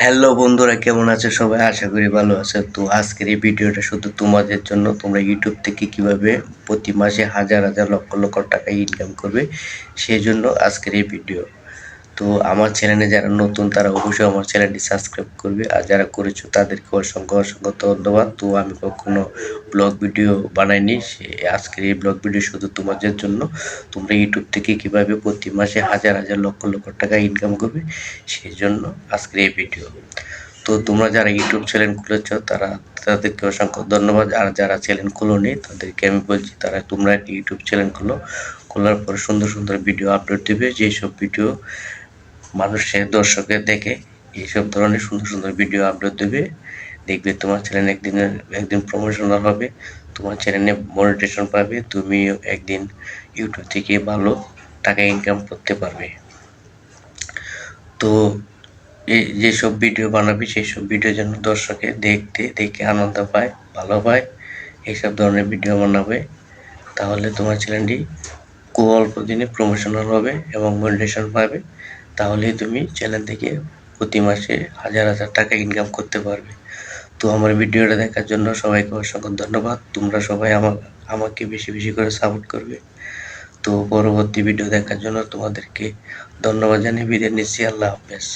Hello বন্ধুরা, কেমন আছে সবাই? আশা করি ভালো আছে। তো আজকের এই ভিডিওটা শুধু তোমাদের জন্য। তোমরা ইউটিউব থেকে কিভাবে প্রতি মাসে হাজার হাজার লক্ষ লক্ষ টাকা ইনকাম করবে, সেই জন্য আজকের এই ভিডিও। তো আমার চ্যানেলে যারা নতুন তারা অবশ্যই আমার চ্যানেলটি সাবস্ক্রাইব করবে, আর যারা করেছো তাদেরকে অসংখ্য অসংখ্য ধন্যবাদ। তো আমি কখনো ব্লগ ভিডিও বানাইনি, আজকের এই ব্লগ ভিডিও শুধু তোমাদের জন্য। তোমরা ইউটিউব থেকে কিভাবে প্রতি মাসে হাজার হাজার লক্ষ লক্ষ টাকা ইনকাম করবে, সেই জন্য আজকের এই ভিডিও। তো তোমরা যারা ইউটিউব চ্যানেল খুলেছ তাদেরকে অসংখ্য ধন্যবাদ, আর যারা চ্যানেল খোলোনি তাদেরকে আমি বলছি তোমরা একটা ইউটিউব চ্যানেল খোলার পর সুন্দর সুন্দর ভিডিও আপলোড দেবে, যেসব ভিডিও মানুষের দর্শকের দেখে এইসব ধরনের সুন্দর সুন্দর ভিডিও আপলোড দেবে। দেখবে তোমার চ্যানেল একদিন প্রমোশনাল হবে, তোমার চ্যানেলে মনিটাইজেশন পাবে, তুমিও একদিন ইউটিউব থেকে ভালো টাকা ইনকাম করতে পারবে। তো এই যেসব ভিডিও বানাবি সেই সব ভিডিও যেন দর্শকে দেখে আনন্দ পায়, ভালো পায়, এইসব ধরনের ভিডিও বানাবে। তাহলে তোমার চ্যানেলটি খুব অল্প দিনে প্রমোশনাল হবে এবং মনিটাইজেশন পাবে। তাহলেই তুমি চ্যানেল থেকে প্রতি মাসে হাজার হাজার টাকা ইনকাম করতে পারবে। তো আমার ভিডিওটা দেখার জন্য সবাইকে অসংখ্য ধন্যবাদ। তোমরা সবাই আমাকে বেশি বেশি করে সাপোর্ট করবে। তো পরবর্তী ভিডিও দেখার জন্য তোমাদেরকে ধন্যবাদ জানিয়ে বিদায় নিচ্ছি। আল্লাহ হাফেজ।